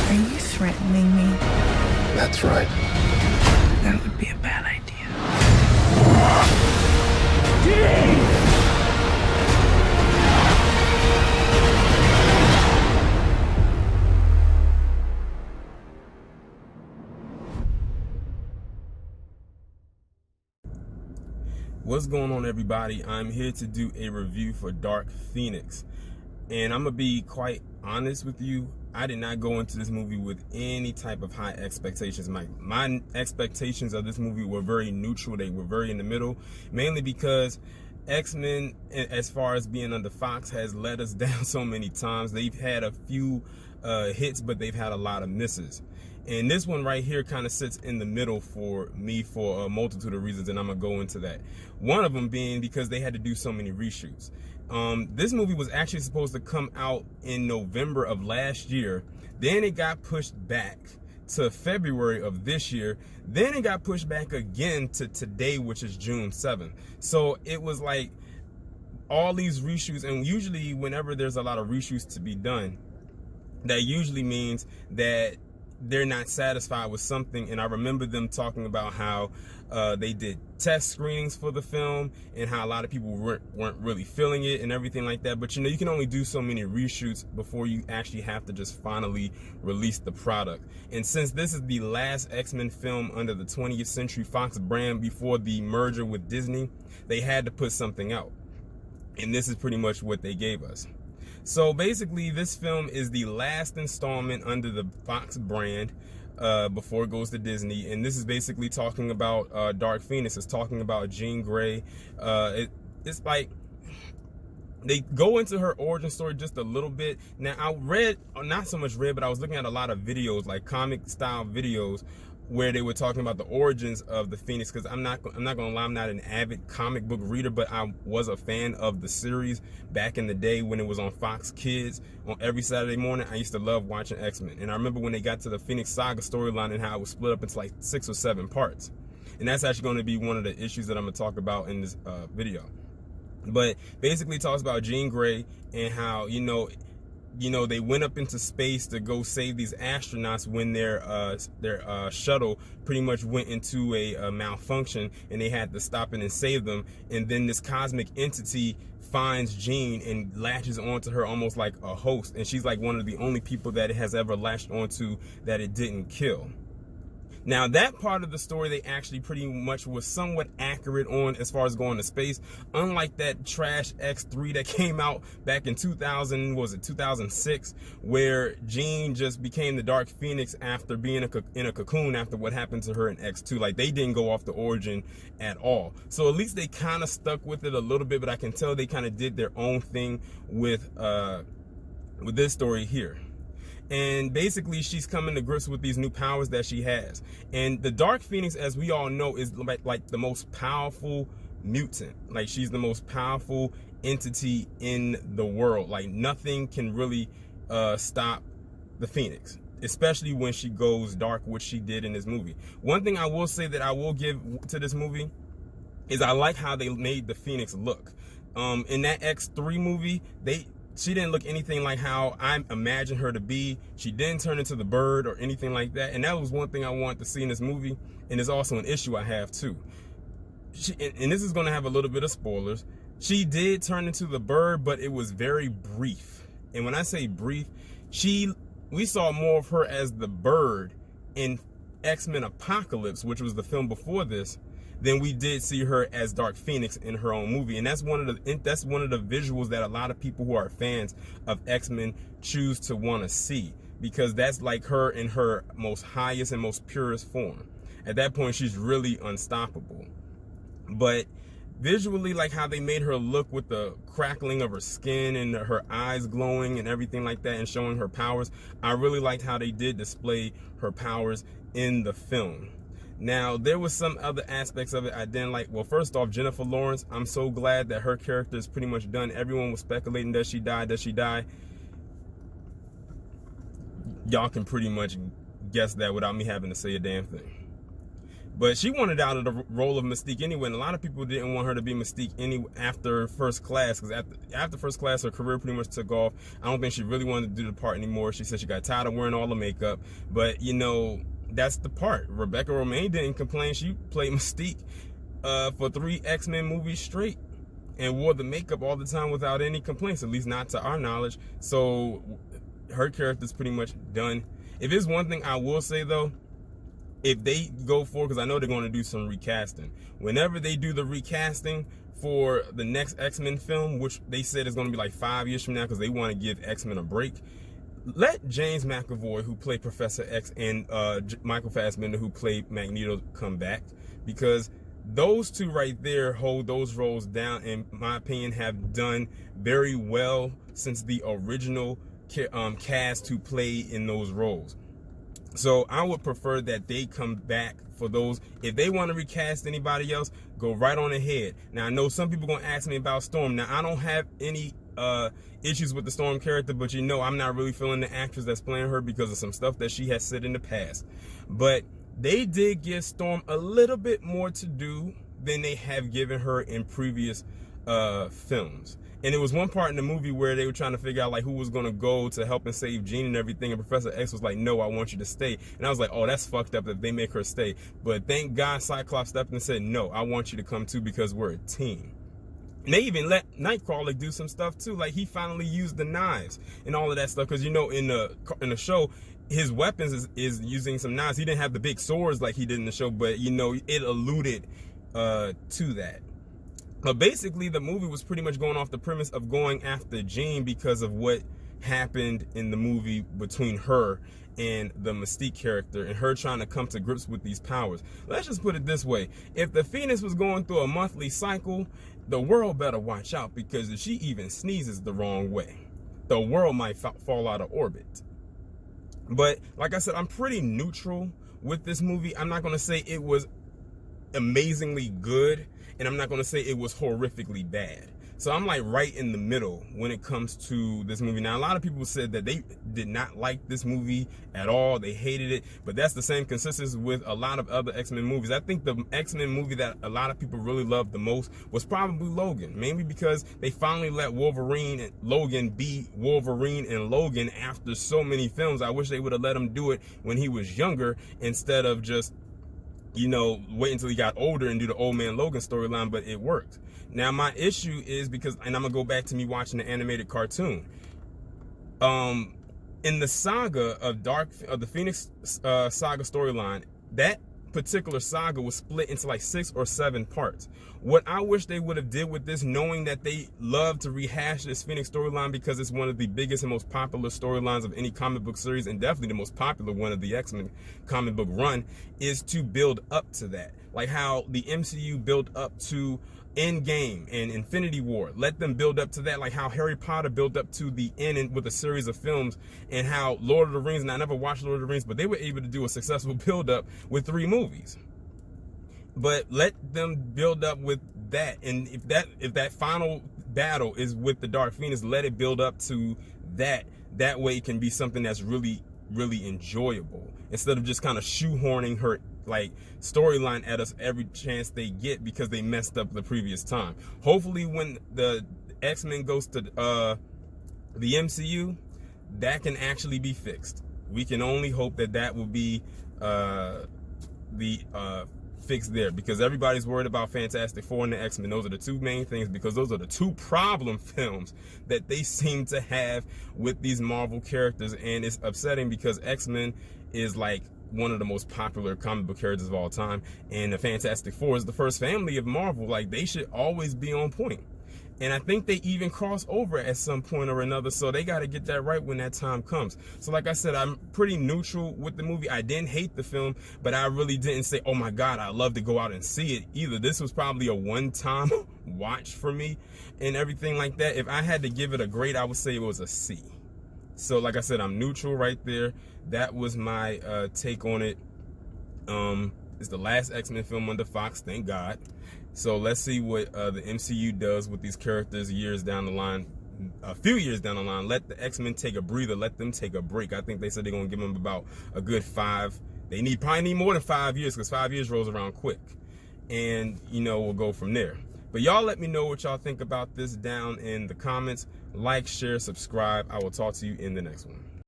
Are you threatening me? That's right. That would be a bad idea. What's going on, everybody? I'm here to do a review for Dark Phoenix, and I'm gonna be quite honest with you. I did not go into this movie with any type of high expectations. My expectations of this movie were very neutral. They were very in the middle, mainly because X-Men, as far as being under Fox, has let us down so many times. They've had a few hits, but they've had a lot of misses. And this one right here kind of sits in the middle for me for a multitude of reasons, and I'm gonna go into that. One of them being because they had to do so many reshoots. This movie was actually supposed to come out in November of last year. Then it got pushed back to February of this year. Then it got pushed back again to today, which is June 7th. So it was like all these reshoots, and usually whenever there's a lot of reshoots to be done, that usually means that they're not satisfied with something. And I remember them talking about how they did test screenings for the film and how a lot of people weren't really feeling it and everything like that. But you know, you can only do so many reshoots before you actually have to just finally release the product. And since this is the last X-Men film under the 20th Century Fox brand before the merger with Disney, they had to put something out. And this is pretty much what they gave us. So basically, this film is the last installment under the Fox brand before it goes to Disney. And this is basically talking about Dark Phoenix. It's talking about Jean Grey. It's like they go into her origin story just a little bit. Now, I read, not so much read, but I was looking at a lot of videos, like comic style videos, where they were talking about the origins of the Phoenix. Because I'm not gonna lie, I'm not an avid comic book reader, but I was a fan of the series back in the day when it was on Fox Kids on every Saturday morning. I used to love watching X-Men, and I remember when they got to the Phoenix Saga storyline and how it was split up into like 6 or 7 parts. And that's actually going to be one of the issues that I'm gonna talk about in this video. But basically, it talks about Jean Grey and how they went up into space to go save these astronauts when their shuttle pretty much went into a malfunction, and they had to stop it and save them. And then this cosmic entity finds Jean and latches onto her almost like a host, and she's like one of the only people that it has ever latched onto that it didn't kill. Now, that part of the story, they actually pretty much was somewhat accurate on as far as going to space, unlike that trash X3 that came out back in 2006, where Jean just became the Dark Phoenix after being in a cocoon after what happened to her in X2. Like, they didn't go off the origin at all. So at least they kind of stuck with it a little bit, but I can tell they kind of did their own thing with this story here. And basically, she's coming to grips with these new powers that she has. And the Dark Phoenix, as we all know, is like the most powerful mutant. Like, she's the most powerful entity in the world. Like, nothing can really stop the Phoenix, especially when she goes dark, which she did in this movie. One thing I will say that I will give to this movie is I like how they made the Phoenix look. In that X3 movie, she didn't look anything like how I imagined her to be. She didn't turn into the bird or anything like that. And that was one thing I wanted to see in this movie. And it's also an issue I have too. And this is going to have a little bit of spoilers. She did turn into the bird, but it was very brief. And when I say brief, we saw more of her as the bird in X-Men Apocalypse, which was the film before this, than we did see her as Dark Phoenix in her own movie. And that's one of the visuals that a lot of people who are fans of X-Men choose to want to see, because that's like her in her most highest and most purest form. At that point, she's really unstoppable. But visually, like how they made her look with the crackling of her skin and her eyes glowing and everything like that, and showing her powers, I really liked how they did display her powers in the film. Now, there was some other aspects of it I didn't like. Well, first off, Jennifer Lawrence, I'm so glad that her character is pretty much done. Everyone was speculating, does she die? Does she die? Y'all can pretty much guess that without me having to say a damn thing. But she wanted out of the role of Mystique anyway, and a lot of people didn't want her to be Mystique after First Class, because after First Class, her career pretty much took off. I don't think she really wanted to do the part anymore. She said she got tired of wearing all the makeup, but you know, that's the part. Rebecca Romijn didn't complain. She played Mystique for 3 X-Men movies straight and wore the makeup all the time without any complaints, at least not to our knowledge. So her character's pretty much done. If there's one thing I will say though, if they go for, because I know they're going to do some recasting, whenever they do the recasting for the next X-Men film, which they said is going to be like 5 years from now because they want to give X-Men a break, let James McAvoy, who played Professor X, and Michael Fassbender, who played Magneto, come back, because those two right there hold those roles down, in my opinion, have done very well since the original cast who played in those roles. So I would prefer that they come back for those. If they want to recast anybody else, go right on ahead. Now, I know some people are going to ask me about Storm. Now, I don't have any issues with the Storm character, but you know, I'm not really feeling the actress that's playing her because of some stuff that she has said in the past. But they did give Storm a little bit more to do than they have given her in previous films. And it was one part in the movie where they were trying to figure out like who was going to go to help and save Jean and everything. And Professor X was like, no, I want you to stay. And I was like, oh, that's fucked up if they make her stay. But thank God Cyclops stepped in and said, no, I want you to come too because we're a team. And they even let Nightcrawler do some stuff too. Like he finally used the knives and all of that stuff. Because, you know, in the show, his weapons is using some knives. He didn't have the big swords like he did in the show. But, you know, it alluded to that. But basically, the movie was pretty much going off the premise of going after Jean because of what happened in the movie between her and the Mystique character and her trying to come to grips with these powers. Let's just put it this way. If the Phoenix was going through a monthly cycle, the world better watch out, because if she even sneezes the wrong way, the world might fall out of orbit. But like I said, I'm pretty neutral with this movie. I'm not going to say it was amazingly good, and I'm not going to say it was horrifically bad. So I'm like right in the middle when it comes to this movie. Now, a lot of people said that they did not like this movie at all. They hated it. But that's the same consistency with a lot of other X-Men movies. I think the X-Men movie that a lot of people really loved the most was probably Logan. Mainly because they finally let Wolverine and Logan be Wolverine and Logan after so many films. I wish they would have let him do it when he was younger instead of just, you know, wait until he got older and do the old man Logan storyline, but it worked. Now, my issue is because, and I'm going to go back to me watching the animated cartoon. In the saga of the Phoenix saga storyline, that particular saga was split into like 6 or 7 parts. What I wish they would have did with this, knowing that they love to rehash this Phoenix storyline because it's one of the biggest and most popular storylines of any comic book series, and definitely the most popular one of the X-Men comic book run, is to build up to that. Like how the MCU built up to Endgame and Infinity War. Let them build up to that, like how Harry Potter built up to the end with a series of films, and how Lord of the Rings, and I never watched Lord of the Rings, but they were able to do a successful build up with 3 movies. But let them build up with that, and if that final battle is with the Dark Phoenix, let it build up to that. That way it can be something that's really, really enjoyable, instead of just kind of shoehorning her like storyline at us every chance they get because they messed up the previous time. Hopefully when the X-Men goes to the MCU, that can actually be fixed. We can only hope that that will be fixed there, because everybody's worried about Fantastic Four and the X-Men. Those are the 2 main things, because those are the 2 problem films that they seem to have with these Marvel characters, and it's upsetting because X-Men is like one of the most popular comic book characters of all time, and the Fantastic Four is the first family of Marvel. Like, they should always be on point. And I think they even cross over at some point or another, so they got to get that right when that time comes. So like I said, I'm pretty neutral with the movie. I didn't hate the film, but I really didn't say, oh my God, I'd love to go out and see it either. This was probably a one-time watch for me and everything like that. If I had to give it a grade, I would say it was a C. So like I said, I'm neutral right there. That was my take on it. It's the last X-Men film under Fox, thank God. So let's see what the MCU does with these characters years down the line, a few years down the line. Let the X-Men take a breather. Let them take a break. I think they said they're going to give them about a good 5 They probably need more than 5 years, because 5 years rolls around quick. And, you know, we'll go from there. But y'all let me know what y'all think about this down in the comments. Like, share, subscribe. I will talk to you in the next one.